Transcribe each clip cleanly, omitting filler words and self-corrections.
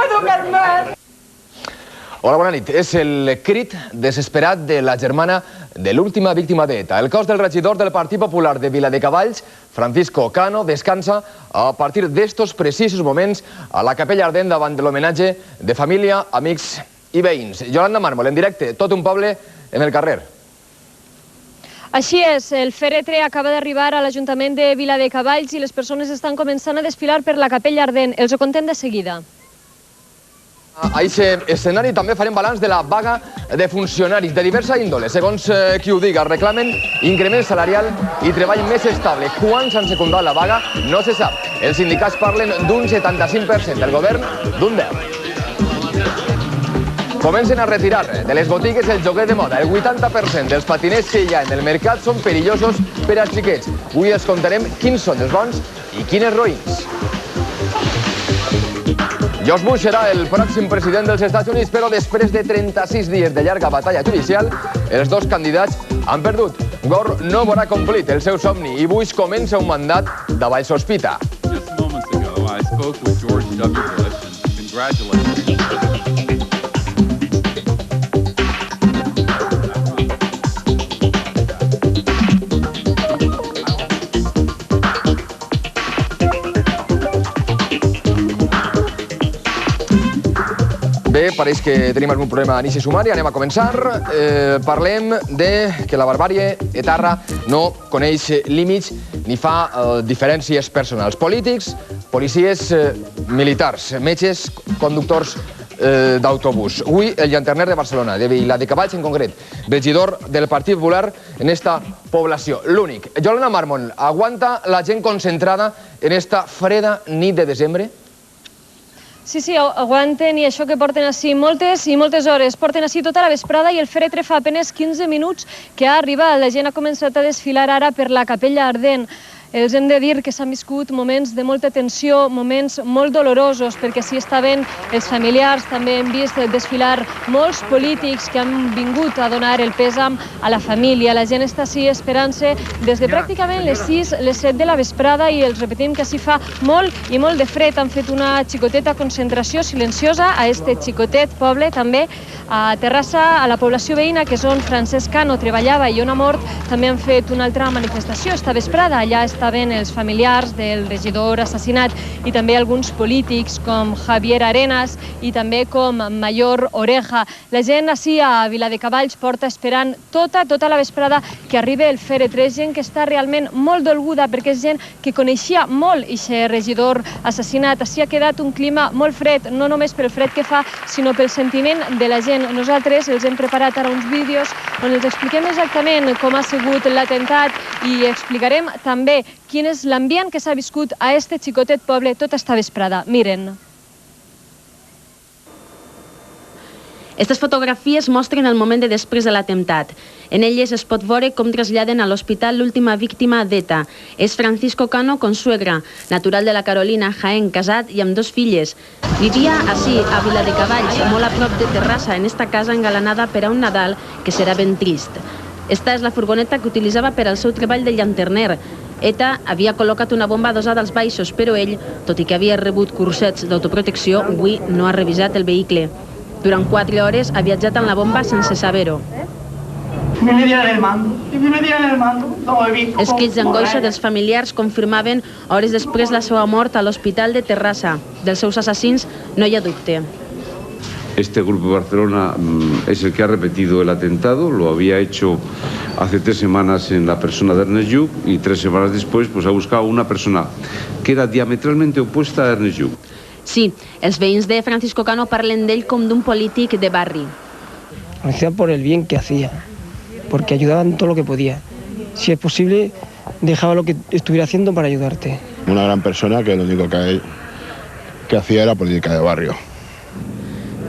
puedo calmar. Hola, bona nit. És el crit desesperat de la germana de l'última víctima d'ETA. El cos del regidor del Partit Popular de Viladecavalls, Francisco Cano, descansa a partir d'estos precisos moments a la Capella Ardent davant de l'homenatge de família, amics i veïns. Yolanda Mármol, en directe, tot un poble en el carrer. Així és, el fèretre acaba d'arribar a l'Ajuntament de Viladecavalls i les persones estan començant a desfilar per la Capella Ardent. Els ho contem de seguida. A aquest escenari també farem balanç de la vaga de funcionaris de diversa índole. Segons qui ho diga, reclamen increment salarial i treball més estable. Quants han secundat la vaga no se sap. Els sindicats parlen d'un 75%, el govern d'un 10%. Comencen a retirar de les botigues el joguet de moda. El 80% dels patinets que hi ha en el mercat són perillosos per als xiquets. Avui els contarem quins són els bons i quins roïns. George Bush serà el pròxim president dels Estats Units, però després de 36 dies de llarga batalla judicial, els dos candidats han perdut. Gore no veurà complit el seu somni i Bush comença un mandat davall sospita. Just moments ago, I spoke with George W. Bush and congratulated him. Bé, pareix que tenim algun problema a inici sumari. Anem a començar. Parlem de que la barbàrie etarra no coneix límits ni fa diferències personals. Polítics, policies, militars, metges, conductors d'autobús. Avui, el llanterner de Barcelona, de Viladecavalls en concret, regidor del Partit Popular en esta població, l'únic. Yolanda Mármol, aguanta la gent concentrada en esta freda nit de desembre? Sí, aguanten, i això que porten així moltes i moltes hores. Porten així tota la vesprada i el fèretre fa apenas 15 minuts que ha arribat. La gent ha començat a desfilar ara per la Capella Ardent. Els hem de dir que s'han viscut moments de molta tensió, moments molt dolorosos, perquè així estaven els familiars, també hem vist desfilar molts polítics que han vingut a donar el pèsam a la família. La gent està així esperant-se des de pràcticament les 6, les 7 de la vesprada i els repetim que així fa molt i molt de fred. Han fet una xicoteta concentració silenciosa a este xicotet poble, també a Terrassa, a la població veïna, que és on Francesc Cano treballava i on ha mort. També han fet una altra manifestació esta vesprada. Allà estaven els familiars del regidor assassinat i també alguns polítics com Javier Arenas i també com Mayor Oreja. La gent així a Viladecavalls porta esperant tota la vesprada que arribi el fèretre. Gent que està realment molt dolguda perquè és gent que coneixia molt aquest regidor assassinat. Així ha quedat un clima molt fred, no només pel fred que fa, sinó pel sentiment de la gent. Nosaltres els hem preparat ara uns vídeos on els expliquem exactament com ha sigut l'atemptat i explicarem també quin és l'ambient que s'ha viscut a este xicotet poble tota esta vesprada. Miren. Aquestes fotografies mostren el moment de després de l'atemptat. En elles es pot veure com traslladen a l'hospital l'última víctima d'ETA. És Francisco Cano Consuegra, natural de la Carolina, Jaén, casat i amb 2 filles. Vivia així, a Viladecavalls, molt a prop de Terrassa, en esta casa engalanada per a un Nadal que serà ben trist. Esta és la furgoneta que utilitzava per al seu treball de llanterner. ETA havia col·locat una bomba adosada als baixos, però ell, tot i que havia rebut cursets d'autoprotecció, avui no ha revisat el vehicle. Durant 4 hores ha viatjat amb la bomba sense saber-ho. Els crits d'angoixa dels familiars confirmaven hores després la seva mort a l'hospital de Terrassa. Dels seus assassins no hi ha dubte. Este grupo de Barcelona es el que ha repetido el atentado, lo había hecho hace 3 semanas en la persona de Ernest Lluch y 3 semanas después ha buscado una persona que era diametralmente opuesta a Ernest Lluch. Sí, els veïns de Francisco Cano parlen d'ell com d'un polític de barri. Lo hacía por el bien que hacía, porque ayudaba en todo lo que podía. Si es posible, dejaba lo que estuviera haciendo para ayudarte. Una gran persona que lo único que hacía era política de barrio.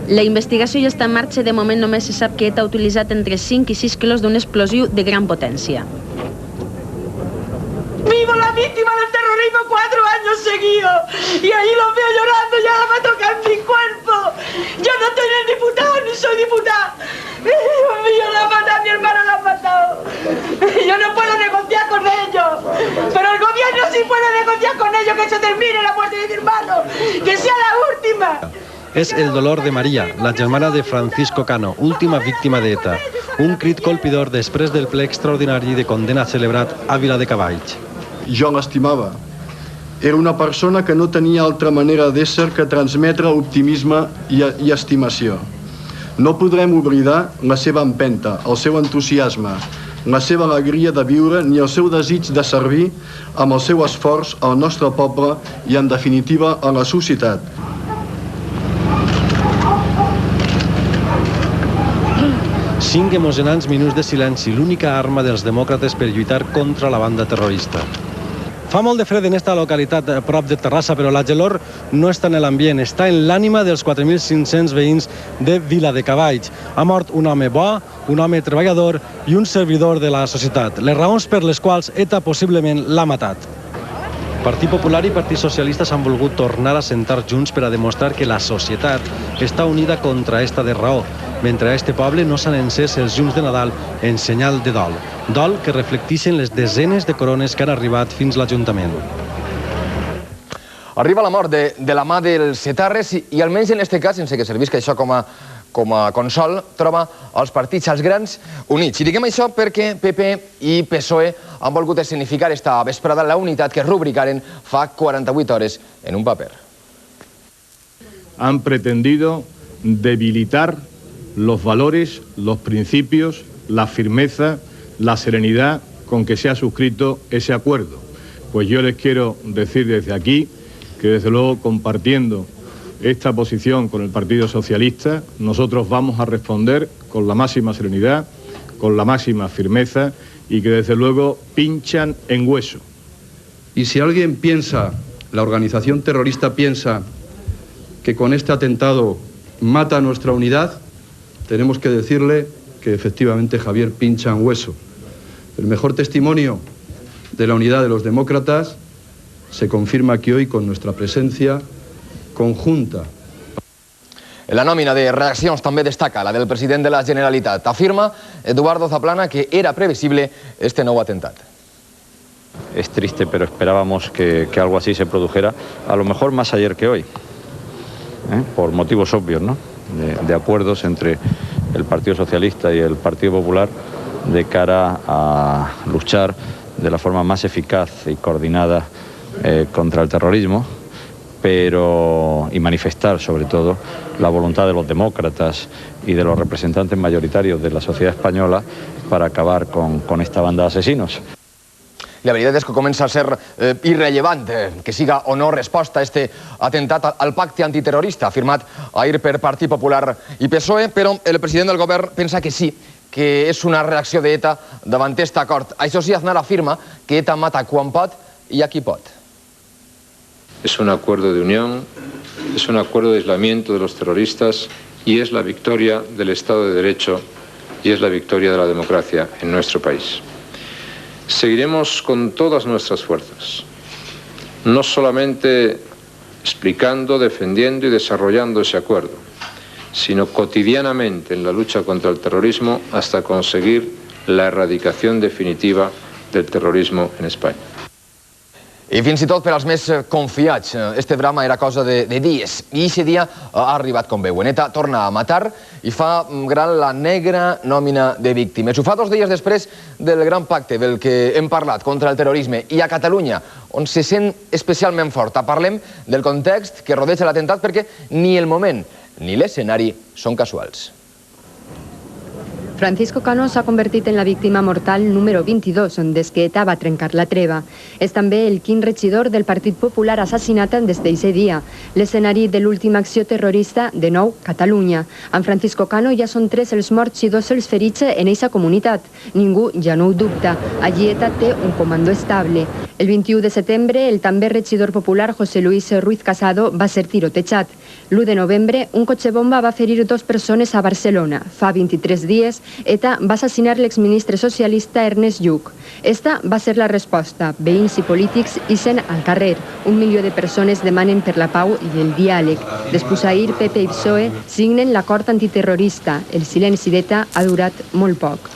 La investigació ja està en marxa. De moment només se sap que ETA ha utilitzat entre 5 i 6 quilos d'un explosiu de gran potència. Vivo la víctima del terrorismo 4 años seguidos y ahí los veo llorando, ya va a tocar mi cuerpo. Yo no estoy ni diputada ni soy diputada. Dios mío, la ha matado, mi hermano la ha matado. Yo no puedo negociar con ellos, pero el gobierno sí puede negociar con ellos, que se termine la muerte de mi hermano, que sea la última. és el dolor de Maria, la germana de Francisco Cano, última víctima d'ETA. Un crit colpidor després del ple extraordinari de condena celebrat a Viladecavalls. Jo l'estimava. Era una persona que no tenia altra manera d'ésser que transmetre optimisme i estimació. No podrem oblidar la seva empenta, el seu entusiasme, la seva alegria de viure ni el seu desig de servir amb el seu esforç al nostre poble i, en definitiva, a la societat. Cinc emocionants minuts de silenci, l'única arma dels demòcrates per lluitar contra la banda terrorista. Fa molt de fred en esta localitat a prop de Terrassa, però la gelor no està en l'ambient, està en l'ànima dels 4.500 veïns de Viladecavalls. Ha mort un home bo, un home treballador i un servidor de la societat, les raons per les quals ETA possiblement l'ha matat. Partit Popular i Partit Socialista s'han volgut tornar a sentar junts per a demostrar que la societat està unida contra esta de raó, mentre a este poble no s'han encès els llums de Nadal en senyal de dol. Dol que reflecteixen les desenes de corones que han arribat fins a l'Ajuntament. Arriba la mort de la mà dels etarres i almenys en aquest cas, sense que servisca això com a consol, troba els partits, els grans, units. I diguem això perquè PP i PSOE han volgut escenificar esta vesprada la unitat que rubricaren fa 48 hores en un paper. Han pretendido debilitar los valores, los principios, la firmeza, la serenidad con que se ha suscrito ese acuerdo. Pues yo les quiero decir desde aquí que desde luego compartiendo esta posición con el Partido Socialista, nosotros vamos a responder con la máxima serenidad, con la máxima firmeza y que desde luego pinchan en hueso. Y si alguien piensa, la organización terrorista piensa que con este atentado mata nuestra unidad, tenemos que decirle que efectivamente Javier pincha en hueso. El mejor testimonio de la unidad de los demócratas se confirma aquí hoy con nuestra presencia conjunta. En la nòmina de reaccions també destaca la del president de la Generalitat. Afirma Eduardo Zaplana que era previsible este nou atentado. Es triste, pero esperábamos que algo así se produjera, a lo mejor más ayer que hoy, por motivos obvios, ¿no? De acuerdos entre el Partido Socialista y el Partido Popular de cara a luchar de la forma más eficaz y coordinada contra el terrorismo, y manifestar sobre todo la voluntad de los demócratas y de los representantes mayoritarios de la sociedad española para acabar con esta banda de asesinos. La veritat és que comença a ser irrellevant que siga o no resposta a este atemptat al pacte antiterrorista firmat ahir per Partit Popular i PSOE, però el president del govern pensa que sí, que és una reacció d'ETA davant aquest acord. Això sí, Aznar afirma que ETA mata quan pot i a qui pot. Es un acuerdo de unión, es un acuerdo de aislamiento de los terroristas y es la victoria del Estado de Derecho y es la victoria de la democracia en nuestro país. Seguiremos con todas nuestras fuerzas, no solamente explicando, defendiendo y desarrollando ese acuerdo, sino cotidianamente en la lucha contra el terrorismo hasta conseguir la erradicación definitiva del terrorismo en España. I fins i tot per als més confiats, este drama era cosa de dies, i aquest dia ha arribat com veuen. ETA torna a matar i fa gran la negra nòmina de víctimes. Ho fa 2 dies després del gran pacte del que hem parlat contra el terrorisme i a Catalunya, on se sent especialment forta. Parlem del context que rodeja l'atemptat perquè ni el moment ni l'escenari són casuals. Francisco Cano s'ha convertit en la víctima mortal número 22 des que ETA va trencar la treva. És també el quint regidor del Partit Popular assassinat des d'aquest dia. L'escenari de l'última acció terrorista, de nou, Catalunya. Amb Francisco Cano ja són 3 els morts i 2 els ferits en eixa comunitat. Ningú ja no ho dubta. Allí ETA té un comando estable. El 21 de setembre, el també regidor popular José Luis Ruiz Casado va ser tirotejat. L'1 de novembre, un cotxe bomba va ferir 2 persones a Barcelona. Fa 23 dies, ETA va assassinar l'exministre socialista Ernest Lluch. Esta va ser la resposta. Veïns i polítics ixen al carrer. 1 milió de persones demanen per la pau i el diàleg. Després ahir, PP i PSOE signen l'acord antiterrorista. El silenci d'ETA ha durat molt poc.